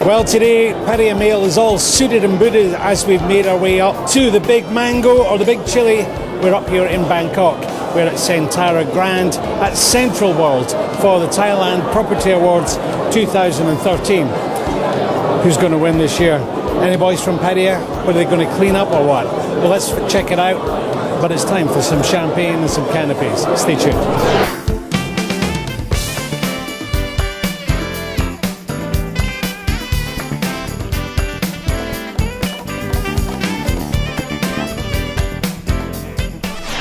Well, today Paddy and Mail is all suited and booted as we've made our way up to the Big Mango or the Big Chili. We're up here in Bangkok. We're at Centara Grand at Central World for the Thailand Property Awards 2013. Who's going to win this year? Any boys from Pattaya? Are they going to clean up or what? Well, let's check it out. But it's time for some champagne and some canopies. Stay tuned.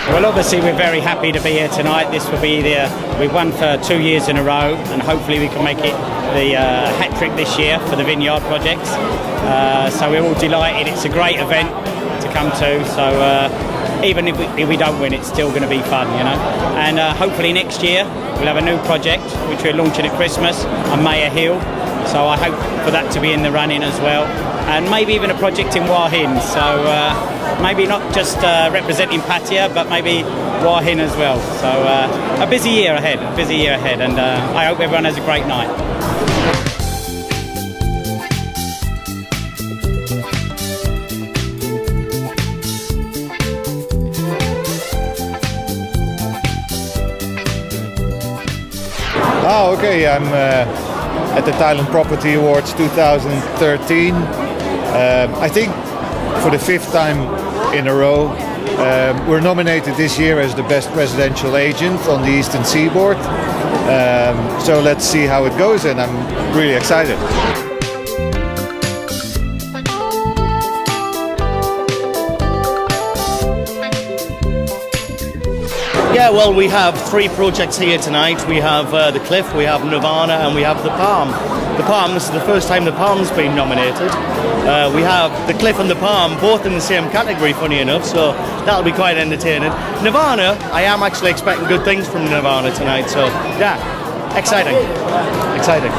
Well, obviously we're very happy to be here tonight. This will be we've won for 2 years in a row, and hopefully we can make it the hat trick this year for the Vineyard projects. So we're all delighted. It's a great event to come to. So even if we don't win, it's still going to be fun, you know. And hopefully next year we'll have a new project which we're launching at Christmas on Maya Hill. So I hope for that to be in the running as well, and maybe even a project in Hua Hin. So maybe not just representing Pattaya, but maybe Hua Hin as well. So a busy year ahead, and I hope everyone has a great night. Okay, I'm at the Thailand Property Awards 2013. I think for the 5th time in a row. We're nominated this year as the best residential agent on the Eastern Seaboard. So let's see how it goes, and I'm really excited. Yeah, well, we have 3 projects here tonight. We have the Cliff, we have Nirvana, and we have the Palm. The Palm, this is the first time the Palm's been nominated. We have the Cliff and the Palm, both in the same category, funny enough, so that'll be quite entertaining. Nirvana, I am actually expecting good things from Nirvana tonight, so yeah, exciting. Exciting.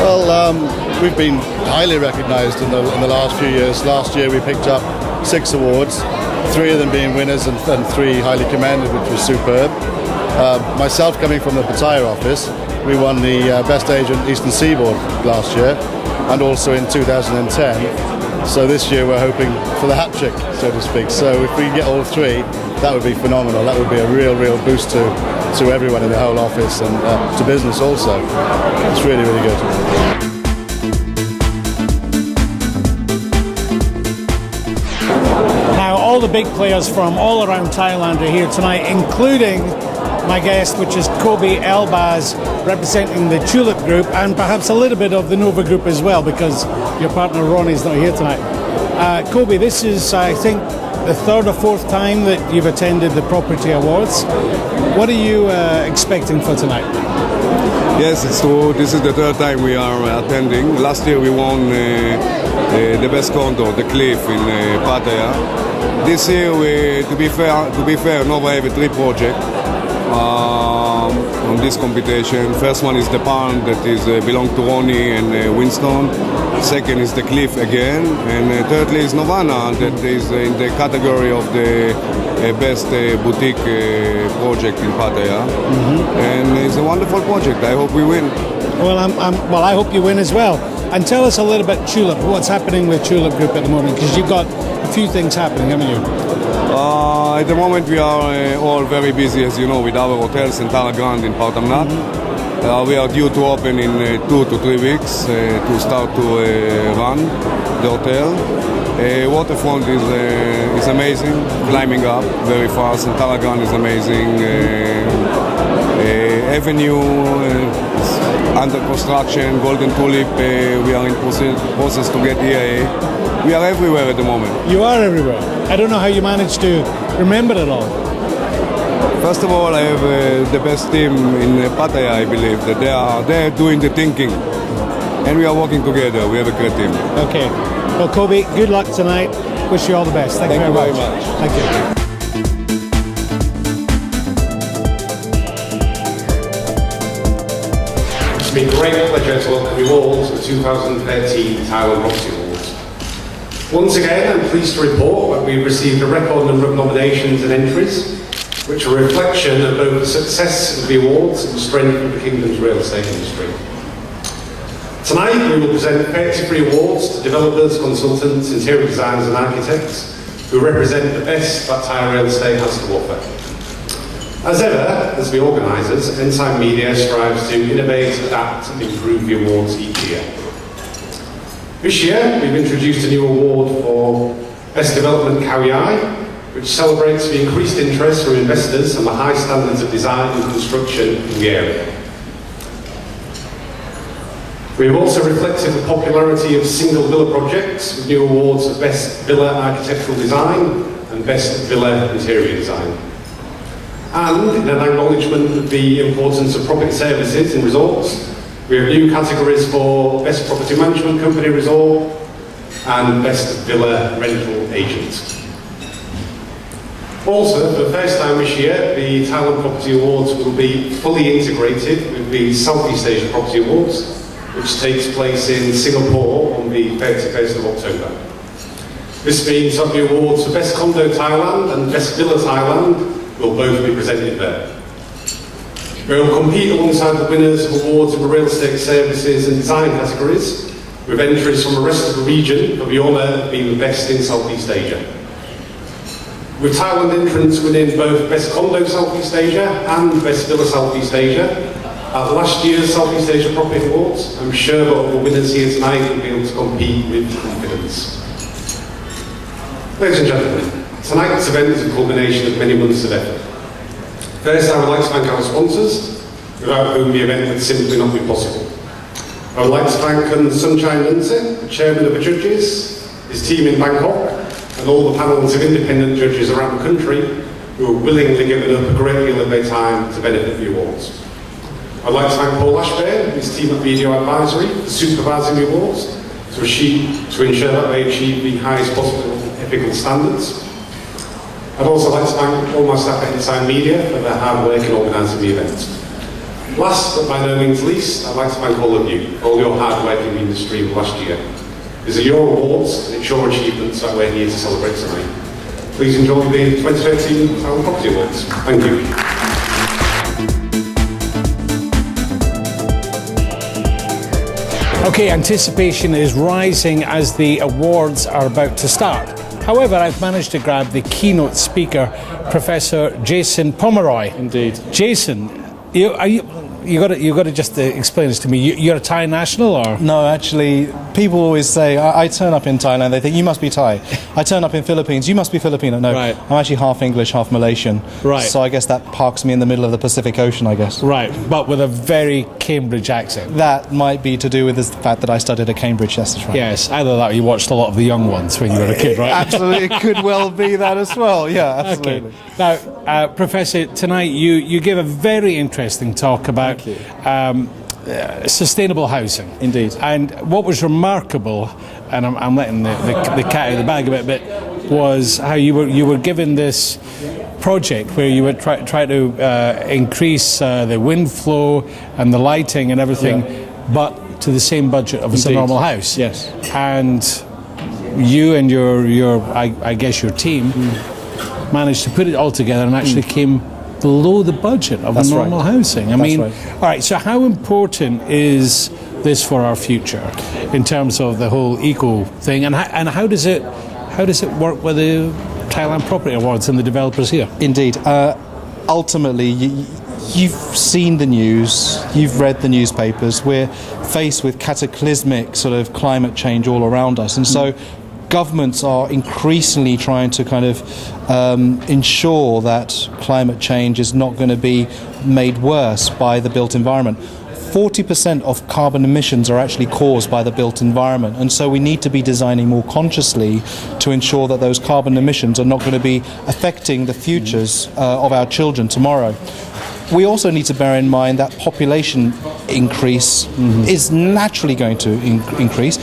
Well, we've been highly recognised in the last few years. Last year we picked up 6 awards, 3 of them being winners and 3 highly commended, which was superb. Myself, coming from the Pattaya office, we won the Best Agent Eastern Seaboard last year, and also in 2010. So this year we're hoping for the hat trick, so to speak. So if we get all 3, that would be phenomenal. That would be a real boost to everyone in the whole office, and to business also. It's really good. Now, all the big players from all around Thailand are here tonight, including my guest, which is Kobe Elbaz, representing the Tulip Group, and perhaps a little bit of the Nova Group as well, because your partner Ronnie's not here tonight. Kobe, this is, I think, the 3rd or 4th time that you've attended the Property Awards. What are you expecting for tonight? Yes, it's true. This is the 3rd time we are attending. Last year we won the best condo, the Cliff in Pattaya. This year, to be fair, Nova have 3 projects on this competition. First one is the Palm, that is belong to Ronnie and Winston. Second is the Cliff again, and thirdly is Nirvana, that is in the category of the best boutique project in Pattaya. And it's a wonderful project. I hope we win. Well, I hope you win as well. And tell us a little bit Tulip. What's happening with Tulip Group at the moment? Because you've got a few things happening, haven't you? At the moment we are all very busy, as you know, with our hotels in Centara Grand in Partamnat. We are due to open in 2 to 3 weeks to start to run the hotel. Waterfront is amazing, climbing up very fast. Centara Grand is amazing. Avenue under construction. Golden Tulip, we are in process to get EIA. We are everywhere at the moment. You are everywhere. I don't know how you managed to remember it all. First of all, I have the best team in Pattaya, I believe, that they're doing the thinking. And we are working together. We have a great team. Okay. Well, Kobe, good luck tonight. Wish you all the best. Thank you very much. Thank you. It's been a great pleasure to welcome you all to the 2013 Thailand Property Awards. Once again, I'm pleased to report that we've received a record number of nominations and entries, which are a reflection of both the success of the awards and the strength of the Kingdom's real estate industry. Tonight we will present 33 awards to developers, consultants, interior designers and architects who represent the best that Thai real estate has to offer. As ever, as the organisers, Ensign Media strives to innovate, adapt and improve the awards each year. This year we've introduced a new award for Best Development Khao Yai, which celebrates the increased interest from investors and the high standards of design and construction in the area. We have also reflected the popularity of single villa projects with new awards for Best Villa Architectural Design and Best Villa Interior Design. And in an acknowledgement of the importance of property services in resorts, we have new categories for Best Property Management Company Resort and Best Villa Rental Agent. Also, for the first time this year, the Thailand Property Awards will be fully integrated with the Southeast Asia Property Awards, which takes place in Singapore on the 31st of October. This means that the awards for Best Condo Thailand and Best Villa Thailand will both be presented there. We will compete alongside the winners of awards in the real estate services and design categories, with entries from the rest of the region for the honour of being the best in Southeast Asia. With Thailand entrants winning both Best Condo Southeast Asia and Best Villa Southeast Asia at last year's Southeast Asia Property Awards, I'm sure that all the winners here tonight will be able to compete with confidence. Ladies and gentlemen, tonight's event is a culmination of many months of effort. First, I would like to thank our sponsors, without whom the event would simply not be possible. I would like to thank Sunshine Lindsay, the chairman of the judges, his team in Bangkok, and all the panels of independent judges around the country who have willingly given up a great deal of their time to benefit the awards. I'd like to thank Paul Ashburn and his team at Video Advisory for supervising the awards to ensure that they achieve the highest possible ethical standards. I'd also like to thank all my staff at Ensign Media for their hard work in organising the event. Last but by no means least, I'd like to thank all of you for all your hard work in the industry last year. These are your awards and it's your achievements that we're here to celebrate tonight. Please enjoy the 2013 Thailand Property Awards. Thank you. Okay, anticipation is rising as the awards are about to start. However, I've managed to grab the keynote speaker, Professor Jason Pomeroy. Indeed. Jason, you got to just explain this to me. You're a Thai national, or? No, actually, people always say, I turn up in Thailand, they think, you must be Thai. I turn up in Philippines, you must be Filipino. No, right. I'm actually half English, half Malaysian. Right. So I guess that parks me in the middle of the Pacific Ocean, I guess. Right, but with a very Cambridge accent. That might be to do with the fact that I studied at Cambridge, yes, that's right. Yes, either that or you watched a lot of The Young Ones when you were a kid, right? Absolutely, it could well be that as well, yeah, absolutely. Okay. Now, Professor, tonight you gave a very interesting talk about sustainable housing. Indeed. And what was remarkable, and I'm letting the cat out of the bag a bit, was how you were given this project where you would try to increase the wind flow and the lighting and everything, but to the same budget of a normal house. Yes. And you and your I guess your team managed to put it all together and actually came below the budget of a normal housing. I mean, all right, so how important is this for our future in terms of the whole eco thing, and how does it work with the Thailand Property Awards and the developers here? Indeed. Ultimately, you've seen the news, you've read the newspapers, we're faced with cataclysmic sort of climate change all around us, and so governments are increasingly trying to kind of ensure that climate change is not going to be made worse by the built environment. 40% of carbon emissions are actually caused by the built environment, and so we need to be designing more consciously to ensure that those carbon emissions are not going to be affecting the futures of our children tomorrow. We also need to bear in mind that population increase is naturally going to increase.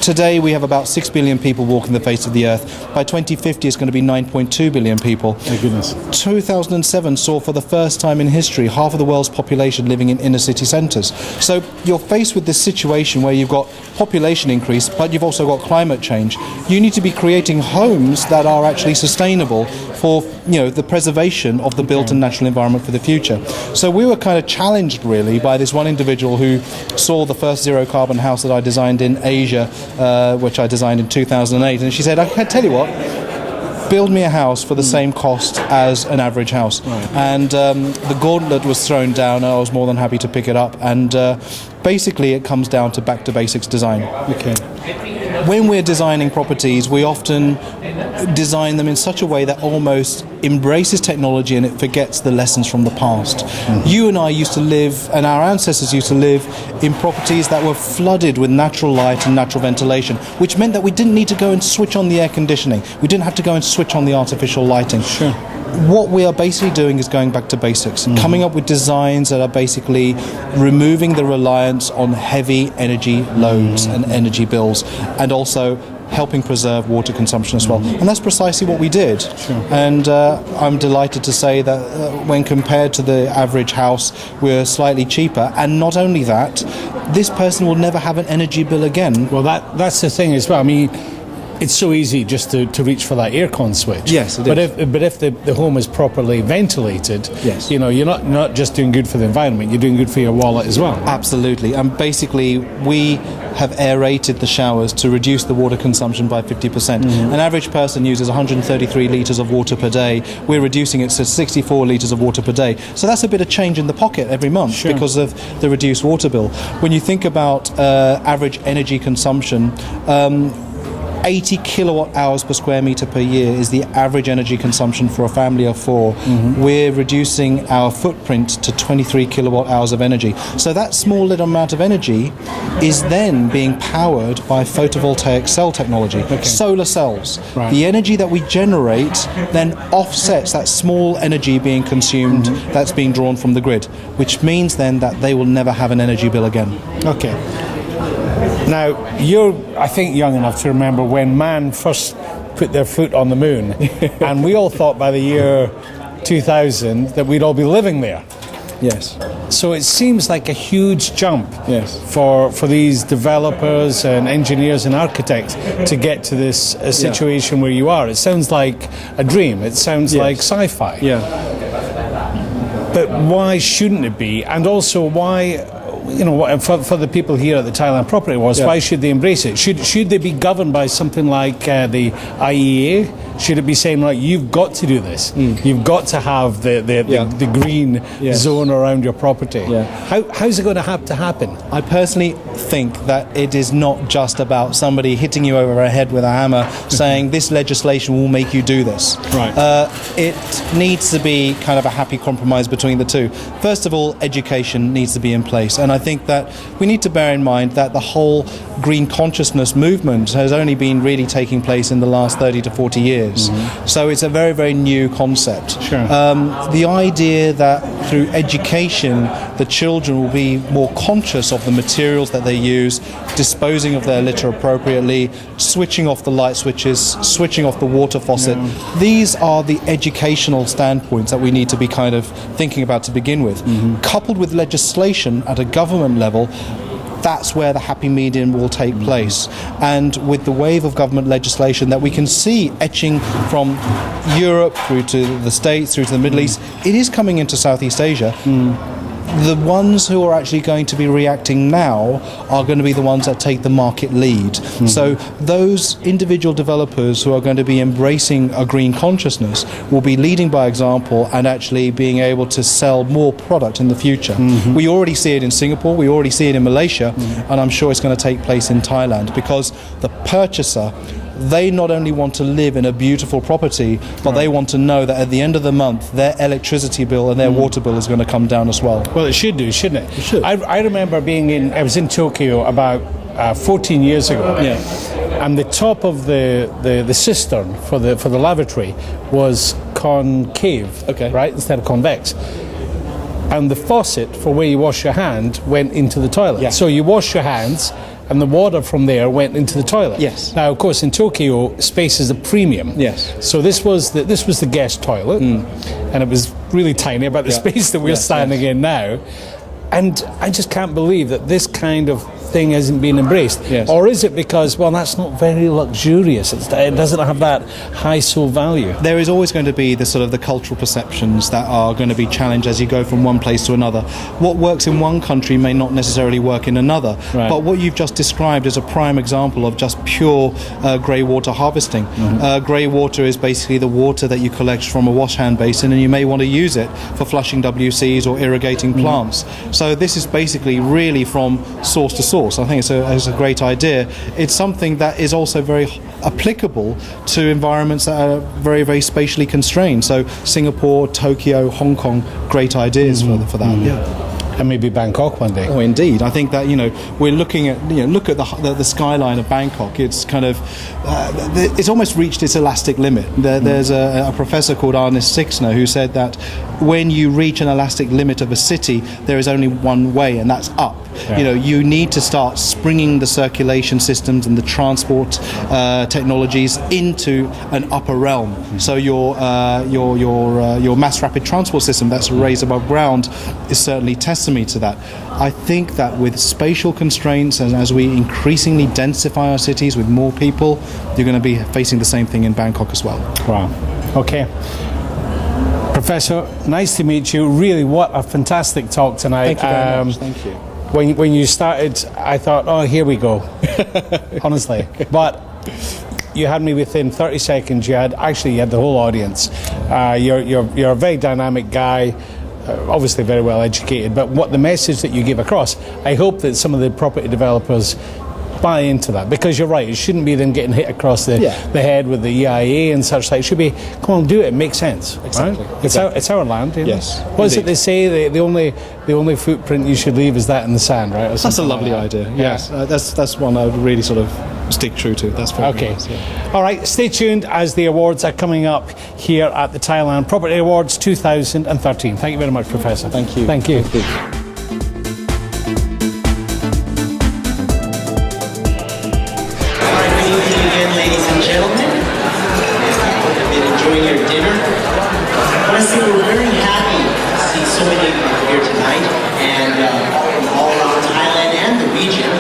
today we have about 6 billion people walking the face of the earth. By 2050, it's going to be 9.2 billion people. My goodness. 2007 saw for the first time in history half of the world's population living in inner city centres. So you're faced with this situation where you've got population increase, but you've also got climate change. You need to be creating homes that are actually sustainable for the preservation of the built and natural environment for the future. So we were kind of challenged really by this one individual who saw the first zero carbon house that I designed in Asia, which I designed in 2008, and she said, I can tell you what, build me a house for the same cost as an average house. Right. And the gauntlet was thrown down, and I was more than happy to pick it up. And basically it comes down to back to basics design. Okay. When we're designing properties, we often design them in such a way that almost embraces technology and it forgets the lessons from the past. Mm-hmm. You and I used to live, and our ancestors used to live, in properties that were flooded with natural light and natural ventilation, which meant that we didn't need to go and switch on the air conditioning. We didn't have to go and switch on the artificial lighting. Sure. What we are basically doing is going back to basics, coming up with designs that are basically removing the reliance on heavy energy loads and energy bills, and also helping preserve water consumption as well. And that's precisely what we did. Sure. And I'm delighted to say that when compared to the average house, we're slightly cheaper. And not only that, this person will never have an energy bill again. Well, that's the thing as well. I mean, it's so easy just to reach for that aircon switch. Yes, it is. But if the home is properly ventilated, yes, you're not just doing good for the environment, you're doing good for your wallet as well. Absolutely. And basically, we have aerated the showers to reduce the water consumption by 50%. An average person uses 133 litres of water per day. We're reducing it to 64 litres of water per day. So that's a bit of change in the pocket every month. Sure. Because of the reduced water bill. When you think about average energy consumption, 80 kilowatt hours per square metre per year is the average energy consumption for a family of four. We're reducing our footprint to 23 kilowatt hours of energy. So that small little amount of energy is then being powered by photovoltaic cell technology, solar cells. Right. The energy that we generate then offsets that small energy being consumed that's being drawn from the grid, which means then that they will never have an energy bill again. Okay. Now, you're, I think, young enough to remember when man first put their foot on the moon, and we all thought by the year 2000 that we'd all be living there. Yes. So it seems like a huge jump, yes, for these developers and engineers and architects to get to this situation where you are. It sounds like a dream. It sounds like sci-fi. Yeah. But why shouldn't it be? And also, why? For the people here at the Thailand Property Awards, why should they embrace it? Should they be governed by something like the IEA? Should it be saying, like, you've got to do this? You've got to have the green zone around your property. Yeah. How's it going to have to happen? I personally think that it is not just about somebody hitting you over the head with a hammer saying this legislation will make you do this. Right. It needs to be kind of a happy compromise between the two. First of all, education needs to be in place, and I think that we need to bear in mind that the whole green consciousness movement has only been really taking place in the last 30 to 40 years. So it's a very, very new concept. Sure. The idea that through education the children will be more conscious of the materials that they use, disposing of their litter appropriately, switching off the light switches, switching off the water faucet. These are the educational standpoints that we need to be kind of thinking about to begin with. Coupled with legislation at a government level, that's where the happy medium will take place. And with the wave of government legislation that we can see etching from Europe through to the States, through to the Middle East, it is coming into Southeast Asia. The ones who are actually going to be reacting now are going to be the ones that take the market lead. So those individual developers who are going to be embracing a green consciousness will be leading by example and actually being able to sell more product in the future. We already see it in Singapore, we already see it in Malaysia, and I'm sure it's going to take place in Thailand, because the purchaser, they not only want to live in a beautiful property, but they want to know that at the end of the month their electricity bill and their water bill is going to come down as well. Well, it should do, shouldn't it? It should. I remember I was in Tokyo about 14 years ago, and the top of the cistern for the lavatory was concave, right, instead of convex. And the faucet for where you wash your hand went into the toilet. So you wash your hands, and the water from there went into the toilet. Yes. Now, of course, in Tokyo, space is a premium. Yes. So this was the guest toilet, and it was really tiny, about the space that we're standing in now. And I just can't believe that this kind of thing hasn't been embraced. Yes. Or is it because, well, that's not very luxurious, it doesn't have that high soul value? There is always going to be the sort of the cultural perceptions that are going to be challenged as you go from one place to another. What works in one country may not necessarily work in another. Right. But what you've just described is a prime example of just pure grey water harvesting. Grey water is basically the water that you collect from a wash hand basin, and you may want to use it for flushing WCs or irrigating plants. So this is basically really from source to source. I think it's a great idea. It's something that is also very applicable to environments that are very, very spatially constrained. So Singapore, Tokyo, Hong Kong, great ideas for that. Yeah. And maybe Bangkok one day. Oh, indeed. I think that, we're looking at, look at the skyline of Bangkok. It's kind of, it's almost reached its elastic limit. There's a professor called Arnis Sixner who said that when you reach an elastic limit of a city, there is only one way, and that's up. Yeah. You need to start springing the circulation systems and the transport technologies into an upper realm. So your mass rapid transport system that's raised above ground is certainly testimony to that. I think that with spatial constraints, and as we increasingly densify our cities with more people, you're going to be facing the same thing in Bangkok as well. Wow. Okay. Professor, nice to meet you. Really, what a fantastic talk tonight. Thank you very much. Thank you. When you started, I thought, oh, here we go. Honestly. But you had me within 30 seconds. You had the whole audience. You're a very dynamic guy. Obviously very well educated, but what the message that you give across, I hope that some of the property developers buy into that, because you're right, it shouldn't be them getting hit across the head with the EIA and such. Like, it should be, come on, do it makes sense. Exactly. Right? It's our land. Yes. What is it they say? The only footprint you should leave is that in the sand, right? That's a lovely idea. Yes, that's one I would really sort of stick true to. That's very okay. nice, yeah. All right, stay tuned as the awards are coming up here at the Thailand Property Awards 2013. Thank you very much, Professor. Thank you. Thank you. Ladies and gentlemen, I hope you've been enjoying your dinner. I want to say we're very happy to see so many of you here tonight, and from all around Thailand and the region.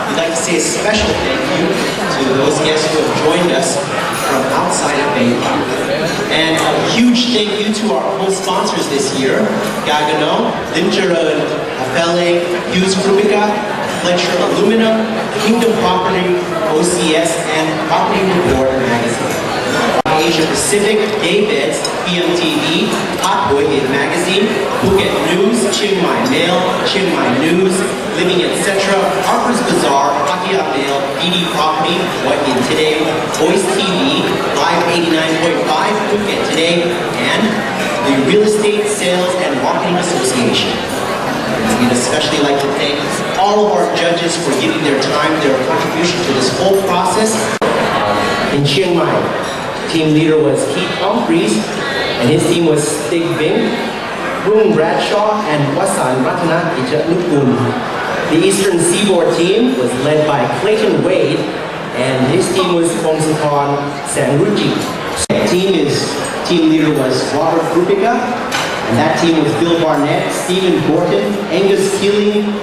We'd like to say a special thank you to those guests who have joined us from outside of Bangkok. And a huge thank you to our co-sponsors this year, Gagano, Limjaran, Afele, Hughes Krupika, Fletcher Aluminum, Kingdom Property, OCS, and Property Report Magazine. Asia Pacific, Daybeds, BMTV, Hot Boy Hit Magazine, Phuket News, Chiang Mai Mail, Chiang Mai News, Living Etc., Harper's Bazaar, Pattaya Mail, BD Property, What In Today, Voice TV, Live 89.5, Phuket Today, and the Real Estate Sales and Marketing Association. We'd especially like to thank all of our judges for giving their time, their contribution to this whole process. In Chiang Mai, team leader was Keith Humphreys, and his team was Stig Bing, Rung Bradshaw, and Wasan Ratana Ijatnukun. The Eastern Seaboard team was led by Clayton Wade, and his team was Kongsathon Sanruji. Team leader was Robert Krupika, and that team was Bill Barnett, Stephen Gorton, Angus Keeling,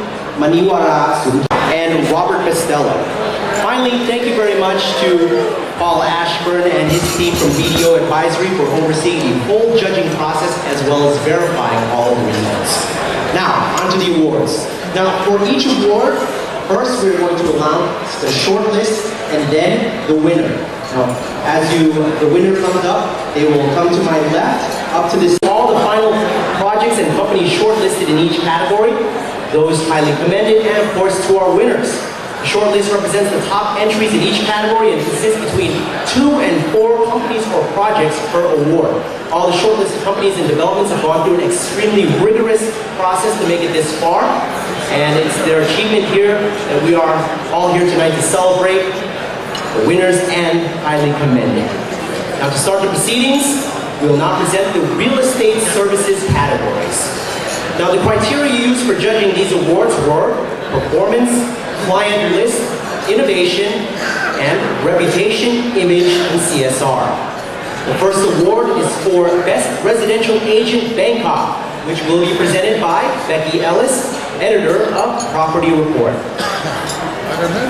Maniwara Sud, and Robert Costello. Finally, thank you very much to Paul Ashburn and his team from BDO Advisory for overseeing the whole judging process as well as verifying all of the results. Now, on to the awards. Now, for each award, first we're going to announce the short list and then the winner. Now, as the winner comes up, they will come to my left, up to this, all the final projects and companies shortlisted in each category, those highly commended, and of course to our winners. The short list represents the top entries in each category and consists between 2 and 4 companies or projects per award. All the shortlisted companies and developments have gone through an extremely rigorous process to make it this far, and it's their achievement here that we are all here tonight to celebrate the winners and highly commended. Now, to start the proceedings, we will now present the real estate services categories. Now, the criteria used for judging these awards were performance, client list, innovation, and reputation, image, and CSR. The first award is for Best Residential Agent Bangkok, which will be presented by Becky Ellis, editor of Property Report. I don't know.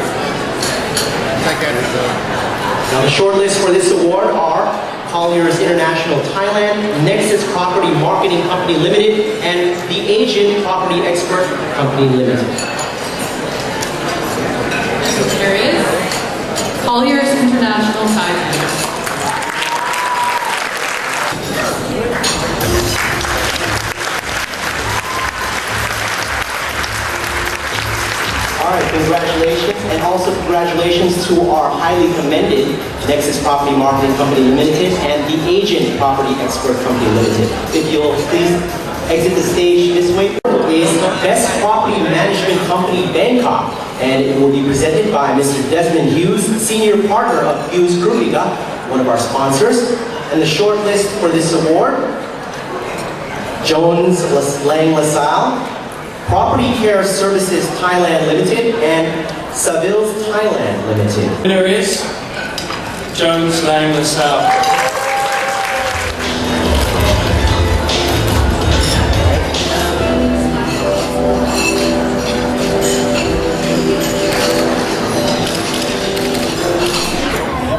Now the shortlist for this award are Colliers International Thailand, Nexus Property Marketing Company Limited, and The Agent Property Expert Company Limited. There is Colliers International Thailand. All right, congratulations, and also congratulations to our highly commended Nexus Property Marketing Company Limited and The Agent Property Expert Company Limited. If you'll please exit the stage this way, is Best Property Management Company Bangkok, and it will be presented by Mr. Desmond Hughes, Senior Partner of Hughes Grumiga, one of our sponsors. And the short list for this award, Jones Lang LaSalle, Property Care Services Thailand Limited, and Savills Thailand Limited. Winner is Jones Lang LaSalle.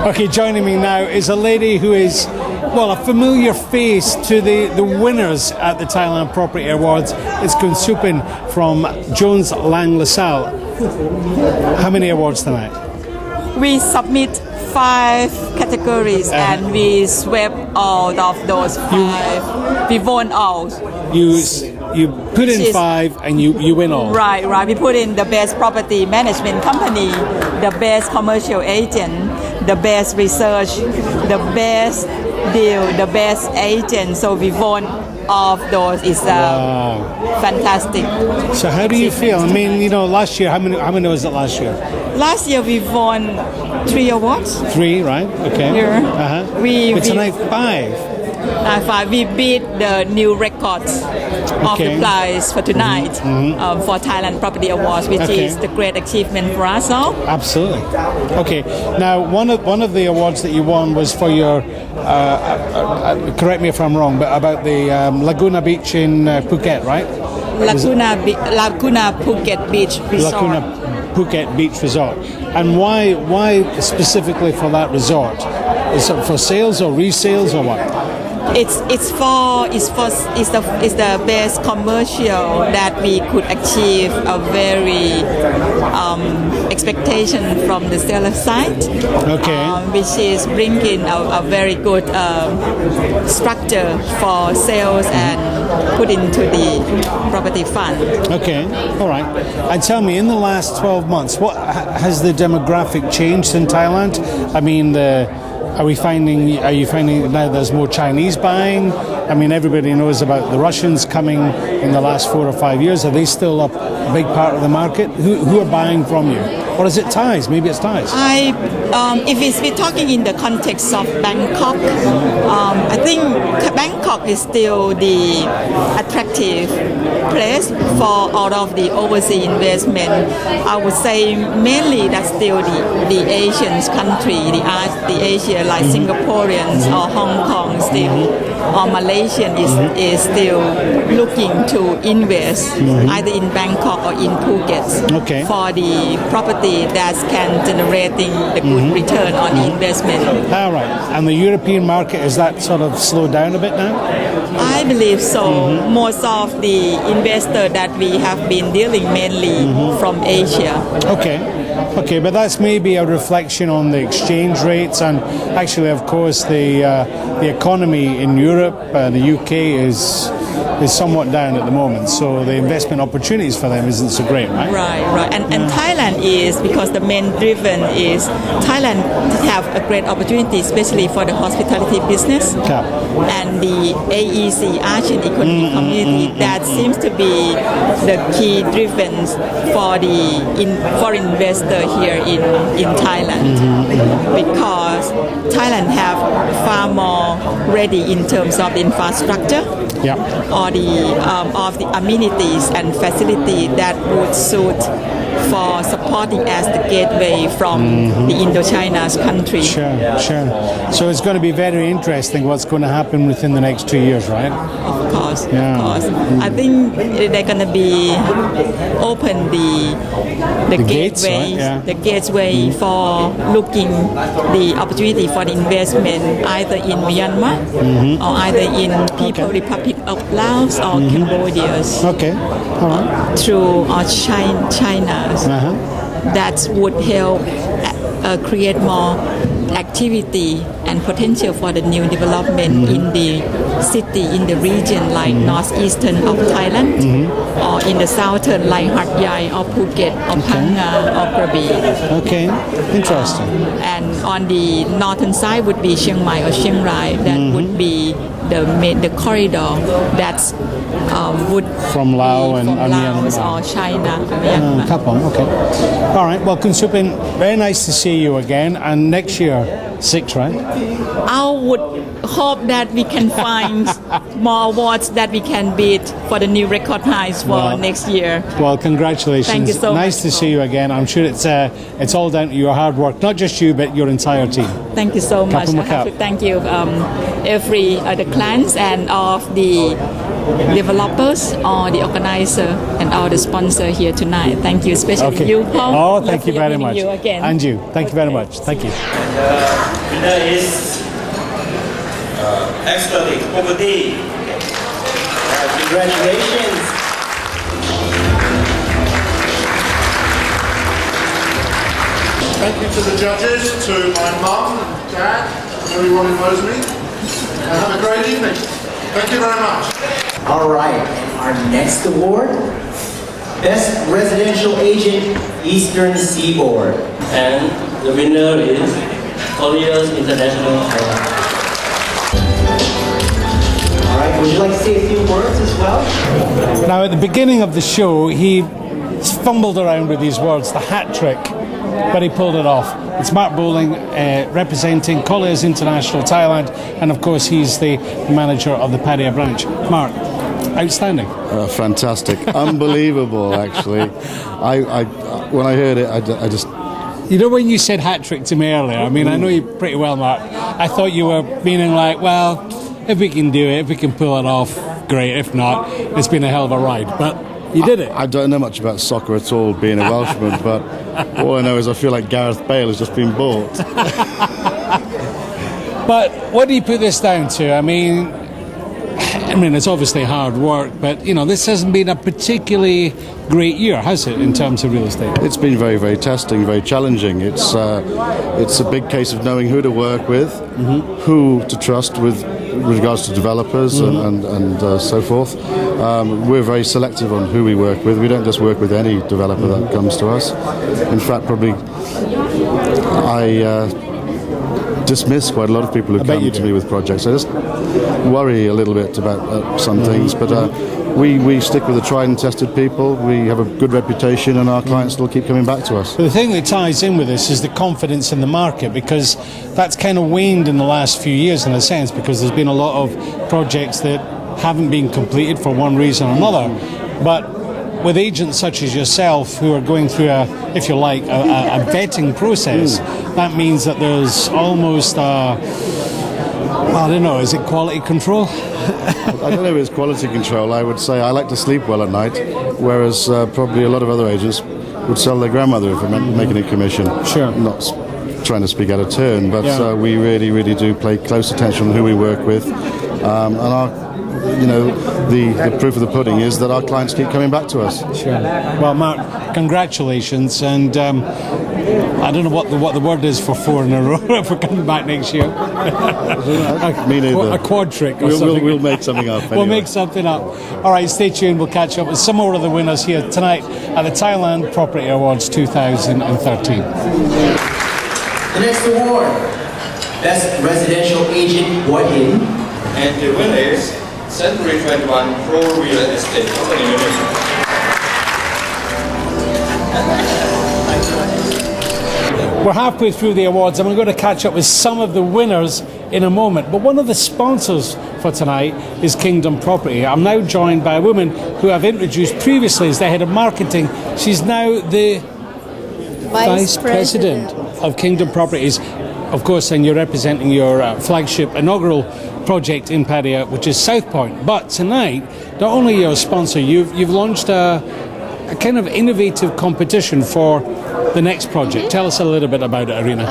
Okay, joining me now is a lady who is, well, a familiar face to the winners at the Thailand Property Awards. It's Kun Supin from Jones Lang LaSalle. How many awards tonight? We submit 5 categories and we swept all of those 5. We won all. You put in 5 and you win all. Right. We put in the best property management company, the best commercial agent, the best research, the best deal, the best agent. So we won all of those. It's fantastic. So how do you feel? I mean, you know, last year, how many was it last year? Last year we won 3 awards. 3, right? Okay. Yeah. But tonight 5. 5. We beat the new records of the prize for tonight for Thailand Property Awards, which is the great achievement for us all. Absolutely. Okay. Now, one of the awards that you won was for your, correct me if I'm wrong, but about the Laguna Beach in Phuket, right? Laguna Phuket Beach Resort. Laguna Phuket Beach Resort. And why specifically for that resort? Is it for sales or resales or what? It's the best commercial that we could achieve a very expectation from the seller side, which is bringing a very good structure for sales and put into the property fund. Okay, all right. And tell me, in the last 12 months, what has the demographic changed in Thailand? I mean, are you finding now there's more Chinese buying? I mean, everybody knows about the Russians coming in the last 4 or 5 years. Are they still a big part of the market? Who are buying from you? Or is it Thais? Maybe it's Thais. If we're talking in the context of Bangkok, I think Bangkok is still the attractive place for all of the overseas investment. I would say mainly that's still the Asian country, the Asia like Singaporeans or Hong Kong still, or Malaysian is still looking to invest either in Bangkok or in Phuket for the property that can generating the good return on the investment. All right. And the European market, is that sort of slowed down a bit now? I believe so. Most of the investors that we have been dealing mainly from Asia. Okay, but that's maybe a reflection on the exchange rates, and actually, of course, the economy in Europe, the UK is somewhat down at the moment, so the investment opportunities for them isn't so great, right? Right. And Thailand is, because the main driven is Thailand have a great opportunity, especially for the hospitality business and the AEC, Asian Economic Community, that seems to be the key driven for the foreign investor here in Thailand, because Thailand have far more ready in terms of infrastructure all the of the amenities and facility that would suit for supporting as the gateway from the Indochina's country. Sure. So it's going to be very interesting what's going to happen within the next 2 years, right? Of course, Yeah. of course. I think they're going to be open the gates, gateway, right? Yeah. the gateway for looking the opportunity for the investment either in Myanmar or either in People Republic of Laos or Cambodia Okay. All right. through China. That would help create more activity and potential for the new development in the city, in the region like northeastern of Thailand or in the southern like Hat Yai or Phuket or Phang Nga or Krabi. Okay. Interesting. And on the northern side would be Chiang Mai or Chiang Rai. That would be the corridor that would From Laos be and from Laos Myanmar. or China. Myanmar. Kapong, okay. All right, well, Kun Supin, very nice to see you again. And next year, 6, right? I would hope that we can find more awards that we can beat for the new record highs for next year. Well, congratulations. Thank you so nice much. to see you again. I'm sure it's all down to your hard work, not just you, but your entire team. Thank you so much. Kapong I have Makap. to thank you every the clients and all of the developers, all the organizer and all the sponsor here tonight. Thank you, especially you, Paul. Oh, thank you Lovely very meeting much. You again. And you. Thank you very much. Thank you. Winner is Exotic Property. Congratulations. Thank you to the judges, to my mum and dad, and everyone who knows me. And have a great evening. Thank you very much. All right, and our next award, Best Residential Agent, Eastern Seaboard. And the winner is Colliers International. All right, would you like to say a few words as well? Now, at the beginning of the show, he fumbled around with these words, the hat trick, but he pulled it off. It's Mark Bowling representing Colliers International Thailand, and of course he's the manager of the Pattaya branch. Mark, outstanding. Fantastic. Unbelievable, actually. I when I heard it, I just... You know, when you said hat trick to me earlier, I mean, I know you pretty well, Mark. I thought you were meaning like, well, if we can do it, if we can pull it off, great. If not, it's been a hell of a ride. But you did it. I don't know much about soccer at all, being a Welshman, but all I know is I feel like Gareth Bale has just been bought. But what do you put this down to? I mean, it's obviously hard work, but, you know, this hasn't been a particularly great year, has it, in terms of real estate? It's been very, very testing, very challenging. It's a big case of knowing who to work with, who to trust with regards to developers and so forth. We're very selective on who we work with. We don't just work with any developer that comes to us. In fact, probably I dismiss quite a lot of people who come to me with projects. I just worry a little bit about some things, but we stick with the tried and tested people. We have a good reputation, and our clients still keep coming back to us. But the thing that ties in with this is the confidence in the market, because that's kind of waned in the last few years in a sense, because there's been a lot of projects that haven't been completed for one reason or another. But with agents such as yourself who are going through a vetting process, that means that there's almost I don't know, is it quality control? I don't know if it's quality control. I would say I like to sleep well at night, whereas probably a lot of other agents would sell their grandmother if they're making a commission. Sure. Not trying to speak out of turn, but we really, really do pay close attention on who we work with. And our the proof of the pudding is that our clients keep coming back to us. Sure. Well, Mark, congratulations, and I don't know what the word is for 4 in a row if we're coming back next year. Me neither. A quad trick or something. We'll make something up anyway. We'll make something up. All right, stay tuned. We'll catch up with some more of the winners here tonight at the Thailand Property Awards 2013. The next award, Best Residential Agent Hua Hin. And the winner is Century 21 Pro Real Estate Company Limited. We're halfway through the awards and we're going to catch up with some of the winners in a moment. But one of the sponsors for tonight is Kingdom Property. I'm now joined by a woman who I've introduced previously as the head of marketing. She's now the Vice President of Kingdom Properties. Of course, and you're representing your flagship inaugural project in Pattaya, which is South Point. But tonight, not only are you a sponsor, you've launched a kind of innovative competition for the next project. Tell us a little bit about it, Arena.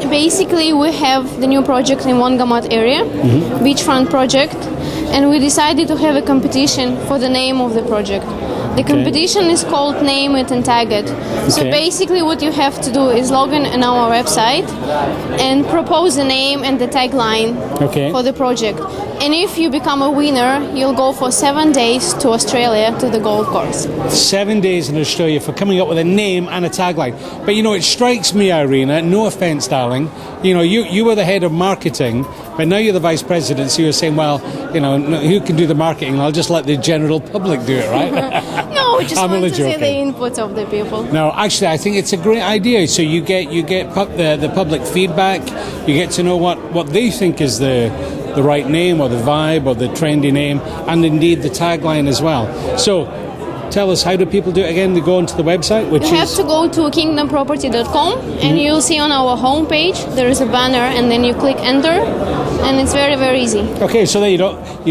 Basically, we have the new project in Wongamat area, beachfront project, and we decided to have a competition for the name of the project. The competition is called Name It and Tag It. So basically what you have to do is log in on our website and propose the name and the tagline for the project. And if you become a winner, you'll go for 7 days to Australia to the golf course. 7 days in Australia for coming up with a name and a tagline. But you know, it strikes me, Irina, no offence, darling, you know, you were the head of marketing, but now you're the vice president, so you're saying, well, you know, who can do the marketing? I'll just let the general public do it, right? No, we just want to see the input of the people. No, actually, I think it's a great idea. So you get the public feedback, you get to know what they think is the right name or the vibe or the trendy name, and indeed the tagline as well. So tell us, how do people do it again? They go onto the website, which you have to go to kingdomproperty.com, and you'll see on our homepage there is a banner, and then you click enter, and it's very, very easy. Okay, so there you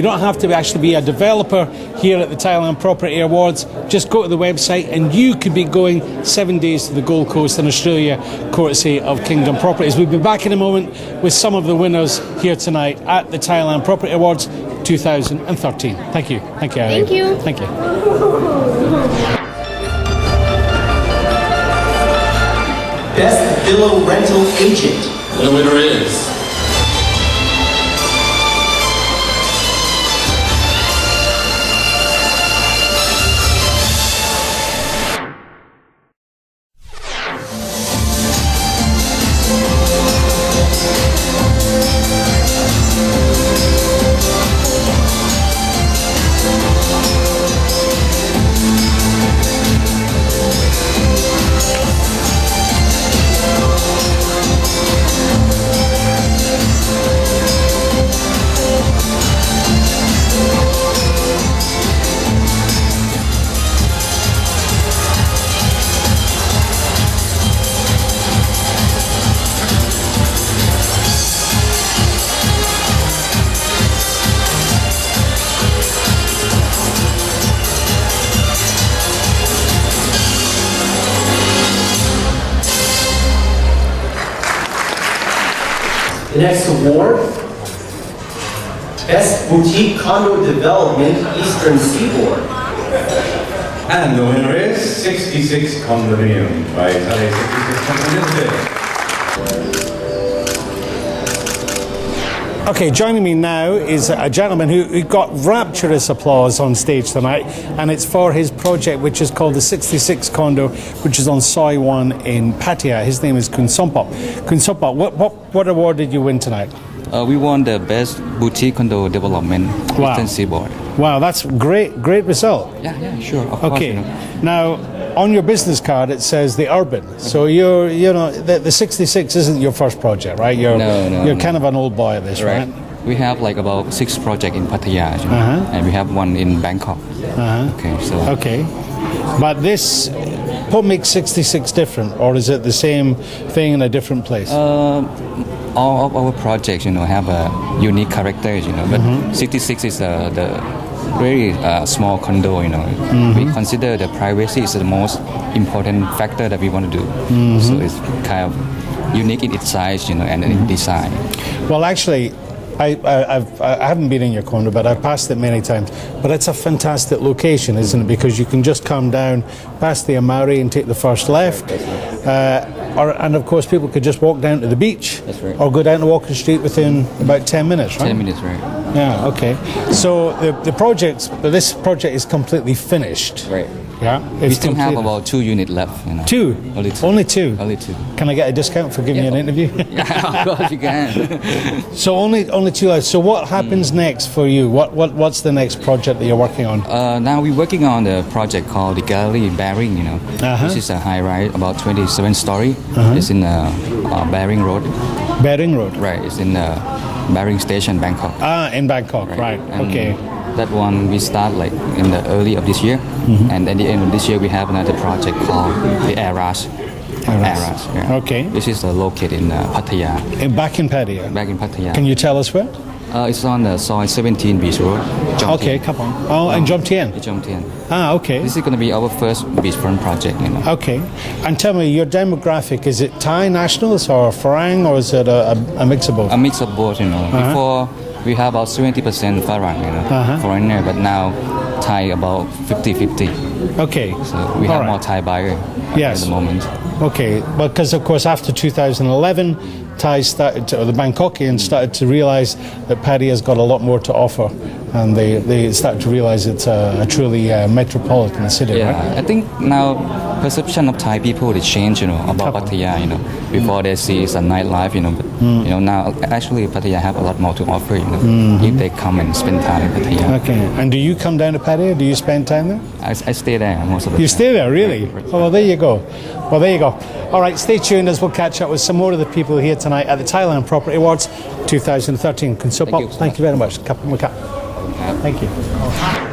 don't have to actually be a developer here at the Thailand Property Awards. Just go to the website, and you could be going 7 days to the Gold Coast in Australia, courtesy of Kingdom Properties. We'll be back in a moment with some of the winners here tonight at the Thailand Property Awards 2013. Thank you. Thank you, Irene. Thank you. Thank you. Best Villa Rental Agent. The winner is The next award, Best Boutique Condo Development, Eastern Seaboard. And the winner is 66 Condominium by Thailand 66 Condominium. Okay, joining me now is a gentleman who got rapturous applause on stage tonight, and it's for his project, which is called the 66 Condo, which is on Soi 1 in Pattaya. His name is Kun Sompat. Kun Sompat, what award did you win tonight? We won the Best Boutique Condo Development, Eastern Seaboard. Wow, that's great result. Yeah, sure. Of course, okay, now on your business card it says the Urban. So the 66 isn't your first project, right? You're kind of an old boy at this, right? We have like about 6 projects in Pattaya, and we have one in Bangkok. Okay, but this, what makes 66 different, or is it the same thing in a different place? All of our projects, have a unique characters, but 66 is the very small condo, We consider the privacy is the most important factor that we want to do. So it's kind of unique in its size, and in design. Well, actually, I haven't been in your condo, but I've passed it many times. But it's a fantastic location, isn't it? Because you can just come down past the Amari and take the first left. And of course, people could just walk down to the beach, or go down to Walking Street within about 10 minutes, right? 10 minutes, right? Yeah, okay. So this project is completely finished. Right. Yeah. We It's still have completed. about 2 units left. You know. 2? Only 2. Only 2? Only 2. Can I get a discount for giving you an interview? Yeah, of course you can. So only 2 left. So what happens next for you? What's the next project that you're working on? Now we're working on a project called the Gallery in Baring. You know, this is a high-rise about 27 story. It's in Baring Road. Baring Road. Right. It's in Baring Station, Bangkok. In Bangkok. Right. And Okay. That one we start like in the early of this year, and at the end of this year we have another project called the Eras. Eras. Yeah. Okay. This is located in Pattaya. Back in Pattaya. Back in Pattaya. Can you tell us where? It's on the Soy 17 Beach Road. Okay, come on. Oh, in Jomtien. Jomtien. Okay. This is going to be our first beachfront project. You know. Okay. And tell me, your demographic, is it Thai nationals or Farang, or is it a mix of both? A mix of both, you know. Before, we have about 70% Farang, you know, foreigner, but now Thai about 50-50. Okay. So we have more Thai buyer at the moment. Okay. Well, because of course after 2011, Thai started to, or the Bangkokians started to realise that Pattaya's got a lot more to offer, and they started to realise it's a truly metropolitan city. Yeah, right? I think now perception of Thai people they change, you know, about Pattaya. You know, before they see it's a nightlife, you know, but you know now actually Pattaya have a lot more to offer. You know, if they come and spend time in Pattaya. Okay. And do you come down to Pattaya? Do you spend time there? I stay there most of the time. You stay there, really? Oh, well, there you go. Well, there you go. All right, stay tuned as we'll catch up with some more of the people here tonight at the Thailand Property Awards 2013. Thank you very much. Thank you.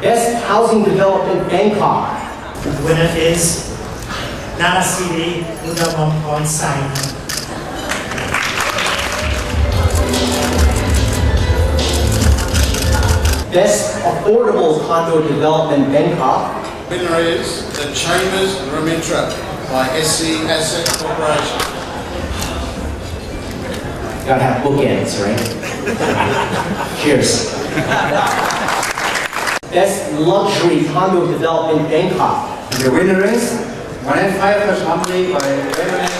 Best Housing Development Bangkok. The winner is Narasiri Udamon Sai. Best Affordable Condo Development Bangkok. Winner is the Chambers Ramitra by SC Asset Corporation. Gotta have bookends, right? Cheers. Best Luxury Condo Development Bangkok. The winner is 105 Company by Reverend.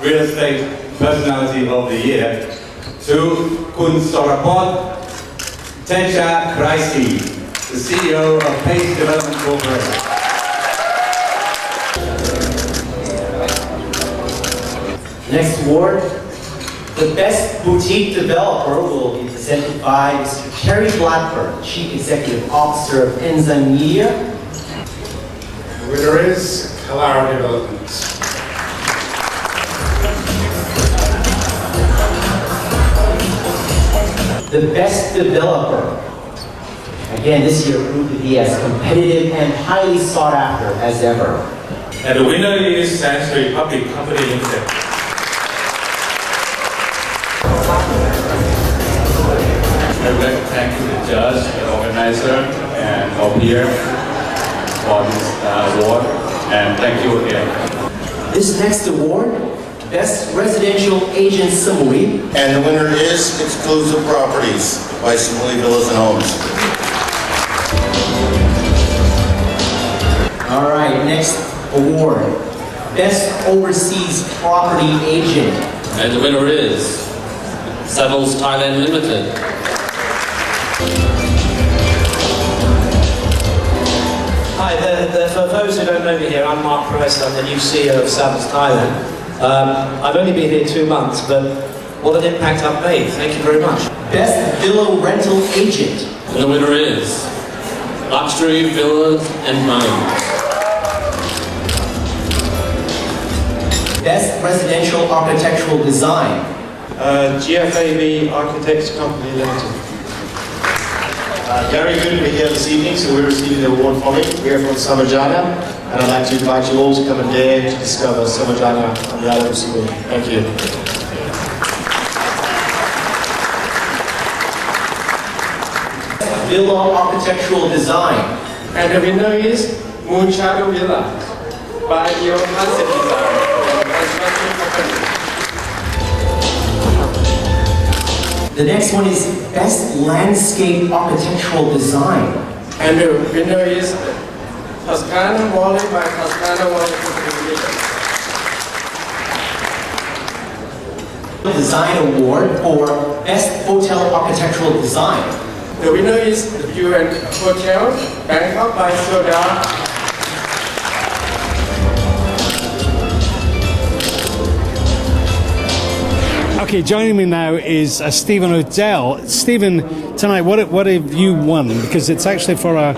Real Estate Personality of the Year to Kun Sorapot Teja Kraisi, the CEO of Pace Development Corporation. Next award, the Best Boutique Developer will be presented by Mr. Terry Blackburn, Chief Executive Officer of Enzyme Media. The winner is Kalara Developments. The Best Developer. Again, this year proved to be as competitive and highly sought after as ever. And the winner is Sanctuary Public Company Limited. I would like to thank the judge, the organizer, and all here for this award, and thank you again. This next award, Best Residential Agent Samui. And the winner is Exclusive Properties by Samui Villas and Homes. All right, next award, Best Overseas Property Agent. And the winner is Savills Thailand Limited. Hi, for those who don't know me here, I'm Mark Price, I'm the new CEO of Savills Thailand. I've only been here 2 months, but what an impact I've made. Thank you very much. Best Villa Rental Agent. And the winner is Luxury Villas and Homes. Best Residential Architectural Design. GFAB Architects Company Limited. Very good to be here this evening, so we're receiving the award from it. We're from Samajana, and I'd like to invite you all to come and dare to discover Samajana on the island of Cebu. Thank you. Villa Architectural Design. And the winner is Moonshado Villa by your concept design. The next one is Best Landscape Architectural Design. And the winner is Toscana Valley by Toscana Valley. Design Award for Best Hotel Architectural Design. The winner is the View and Hotel, Bangkok by Soda. Okay, joining me now is Stephen Odell. Stephen, tonight, what have you won? Because it's actually for a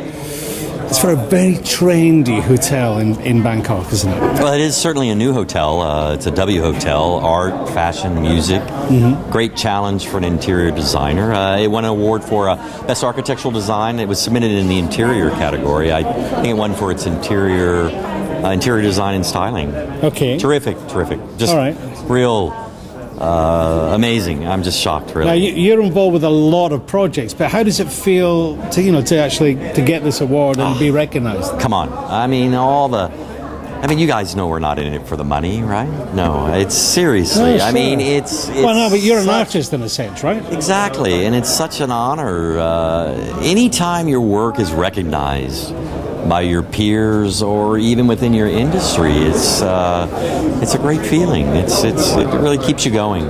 very trendy hotel in Bangkok, isn't it? Well, it is certainly a new hotel. It's a W hotel, art, fashion, music. Mm-hmm. Great challenge for an interior designer. It won an award for Best Architectural Design. It was submitted in the interior category. I think it won for its interior design and styling. Okay. Terrific. Just all right. Real amazing. I'm just shocked, really. Now you're involved with a lot of projects, but how does it feel to actually get this award and be recognised? Come on, I mean you guys know we're not in it for the money, right? No, it's seriously. No, sure. I mean, it's well, no, but you're an artist in a sense, right? Exactly, and it's such an honor. Anytime your work is recognized by your peers or even within your industry, it's a great feeling. It really keeps you going.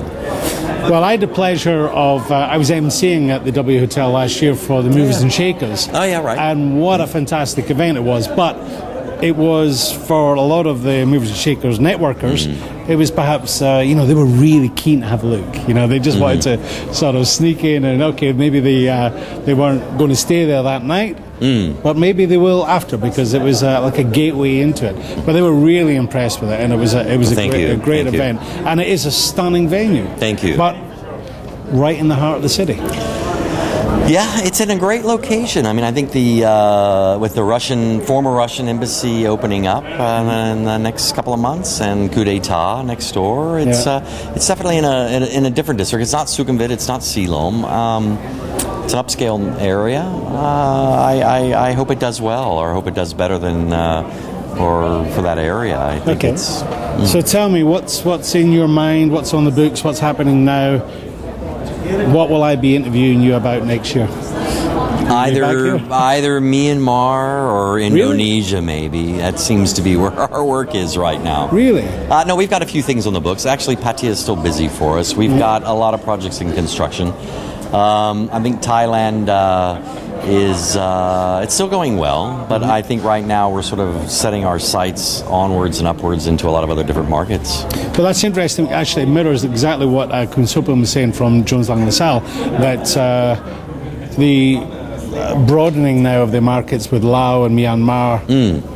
Well, I had the pleasure of I was emceeing at the W Hotel last year for the Movers and Shakers. Oh yeah, right. And what a fantastic event it was. But it was for a lot of the Movers and Shakers networkers. It was perhaps they were really keen to have a look. They just wanted to sort of sneak in and maybe they weren't going to stay there that night. But maybe they will after, because it was like a gateway into it. But they were really impressed with it, and it was a great event, and it is a stunning venue. Thank you. But right in the heart of the city. Yeah, it's in a great location. I mean, I think with the former Russian embassy opening up in the next couple of months, and coup d'état next door, it's definitely in a different district. It's not Sukhumvit, it's not Silom. It's an upscale area. I hope it does well, or I hope it does better than or for that area. I think it's. So tell me, what's in your mind? What's on the books? What's happening now? What will I be interviewing you about next year? Either Myanmar or Indonesia, maybe. That seems to be where our work is right now. Really? No, we've got a few things on the books. Actually, Pattaya is still busy for us. We've got a lot of projects in construction. I think Thailand it's still going well, but I think right now we're sort of setting our sights onwards and upwards into a lot of other different markets. Well, that's interesting. Actually, it mirrors exactly what Kun Sopam was saying from Jones Lang LaSalle, that the broadening now of the markets with Laos and Myanmar,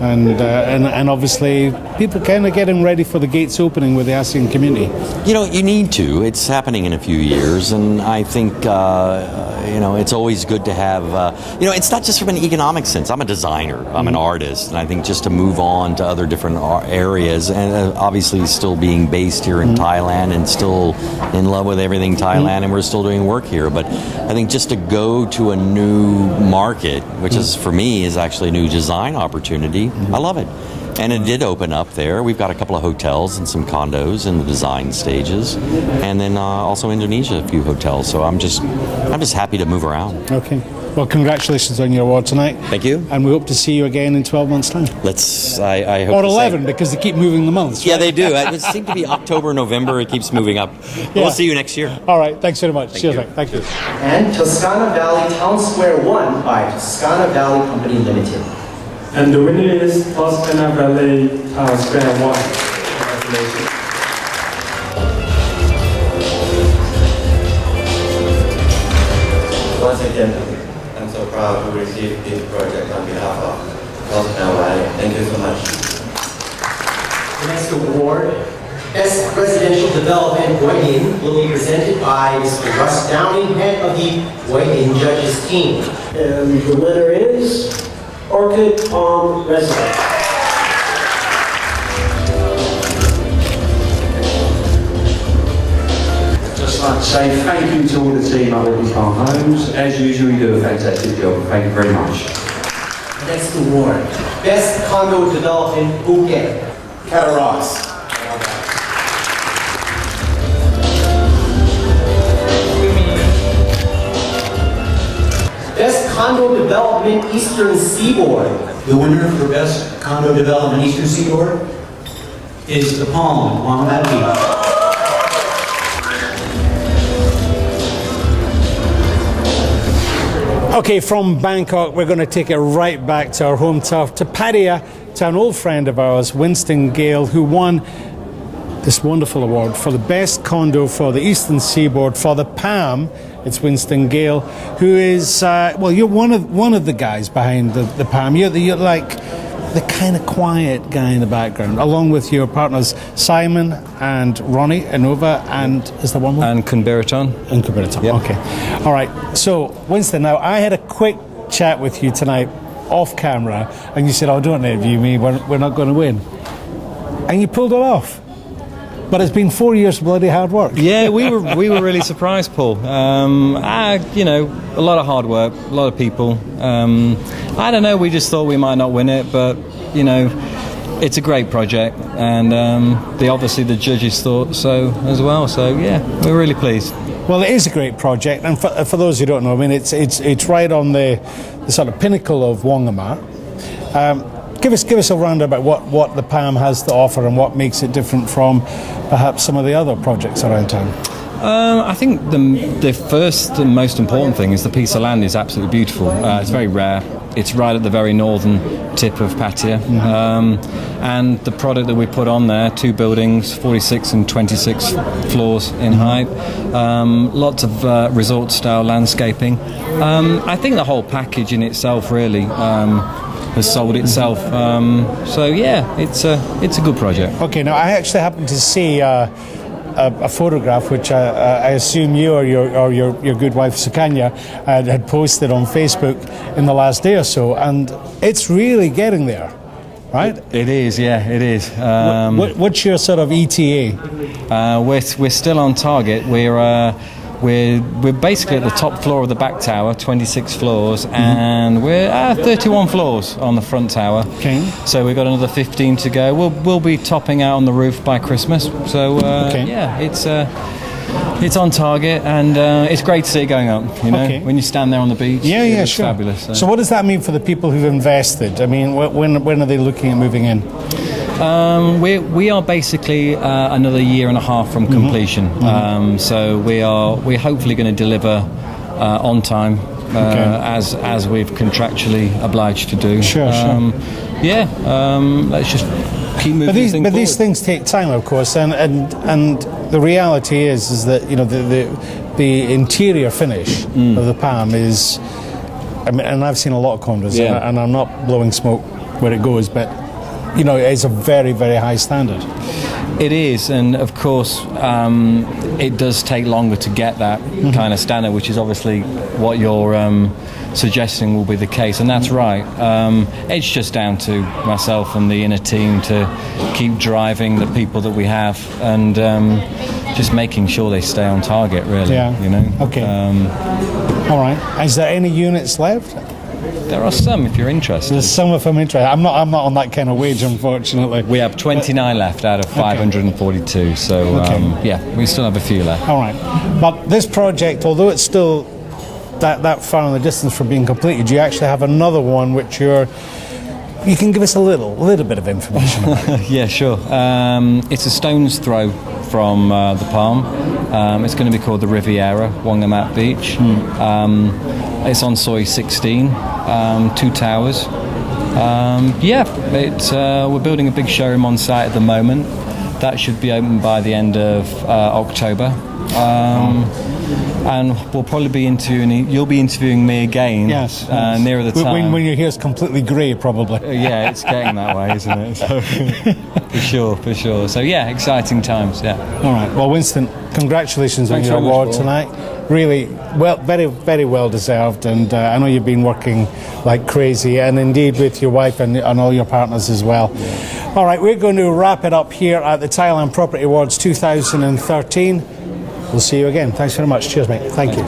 and obviously people kind of getting ready for the gates opening with the ASEAN community. You need to. It's happening in a few years, and I think it's always good to have. It's not just from an economic sense. I'm a designer. I'm an artist, and I think just to move on to other different areas, and obviously still being based here in Thailand and still in love with everything Thailand, and we're still doing work here. But I think just to go to a new market, which is for me is actually a new design opportunity. I love it. And it did open up there. We've got a couple of hotels and some condos in the design stages, and then also Indonesia, a few hotels. So I'm just happy to move around. Okay. Well, congratulations on your award tonight. Thank you. And we hope to see you again in 12 months' time. I hope. Or 11, because they keep moving the months. Right? Yeah, they do. It seems to be October, November. It keeps moving up. We'll see you next year. All right. Thanks very much. Cheers, mate. Thank you. And Toscana Valley Town Square 1 by Toscana Valley Company Limited. And the winner is Toscana Valley Town Square 1. Congratulations. Once again, I'm so proud to receive this project on behalf of Toscana Valley. Thank you so much. The next award, Best Residential Development Hua Hin, will be presented by Mr. Russ Downing, head of the Hua Hin Judges team. And the winner is Orchid Palm Residence. Just like to say thank you to all the team at Orchid Palm Homes. As usual, you do a fantastic job. Thank you very much. Next award, Best Condo Development Phuket. Catarox. Best Condo Development Eastern Seaboard. The winner for Best Condo Development Eastern Seaboard is the Palm on that beach. Okay, from Bangkok, we're going to take it right back to our home turf, to Pattaya, to an old friend of ours, Winston Gale, who won this wonderful award for the best condo for the Eastern Seaboard for the Palm. It's Winston Gale, who is, well, you're one of the guys behind the Palm. You're like the kind of quiet guy in the background, along with your partners Simon and Ronnie Inova, and is there one more? And Kunbiraton. And Kunbiraton, yep. Okay. All right, so Winston, now I had a quick chat with you tonight off camera, and you said, oh, don't interview me, we're not going to win. And you pulled it off. But it's been 4 years of bloody hard work. Yeah, we were really surprised, Paul. You know, a lot of hard work, a lot of people. I don't know, we just thought we might not win it, but, you know, it's a great project, and obviously the judges thought so as well. So, yeah, we're really pleased. Well, it is a great project, and for those who don't know, I mean, it's right on the sort of pinnacle of Wongamat. Give us a roundabout about what the Palm has to offer and what makes it different from perhaps some of the other projects around town. I think the first and most important thing is the piece of land is absolutely beautiful. It's very rare. It's right at the very northern tip of Pattaya. Mm-hmm. And the product that we put on there, 2 buildings, 46 and 26 floors in height, lots of resort-style landscaping. I think the whole package in itself really has sold itself. So yeah, it's a good project. Okay, now I actually happened to see a photograph which I assume you or your good wife Sukanya had posted on Facebook in the last day or so, and it's really getting there, right? It is, yeah, it is. What's your sort of ETA? We're still on target. We're basically at the top floor of the back tower, 26 floors, and we're at 31 floors on the front tower. Okay. So we've got another 15 to go. We'll be topping out on the roof by Christmas. So yeah, it's on target, and it's great to see it going up. You know, when you stand there on the beach, it's sure. fabulous. So what does that mean for the people who've invested? I mean, when are they looking at moving in? We are basically another year and a half from completion. Mm-hmm. So we're hopefully going to deliver on time, as we've contractually obliged to do. Sure. Let's just keep moving. But these things take time, of course, and the reality is that, you know, the interior finish of the Palm is, I mean, and I've seen a lot of condos, and I'm not blowing smoke where it goes, but you know, it's a very, very high standard. It is, and of course it does take longer to get that kind of standard, which is obviously what you're suggesting will be the case, and that's right. It's just down to myself and the inner team to keep driving the people that we have, and just making sure they stay on target, really. Yeah. You know. Okay. All right. Is there any units left? There are some, if you're interested. There's some if I'm interested. I'm not on that kind of wage, unfortunately. We have 29 left out of 542, so yeah, we still have a few left. All right. But this project, although it's still that far in the distance from being completed, you actually have another one which you can give us a little bit of information about. Yeah, sure. It's a stone's throw from the Palm. It's going to be called the Riviera, Wongamat Beach. It's on Soi 16, 2 towers. We're building a big showroom on site at the moment. That should be open by the end of October. And we'll probably be you'll be interviewing me again. Yes. Nearer the time. When your hair's completely grey, probably. Yeah, it's getting that way, isn't it? So, for sure. So yeah, exciting times, yeah. All right. Well, Winston, congratulations on your award tonight. Really, well, very, very well deserved, and I know you've been working like crazy, and indeed with your wife and all your partners as well. Yeah. All right, we're going to wrap it up here at the Thailand Property Awards 2013. We'll see you again. Thanks very much. Cheers, mate. Thank you.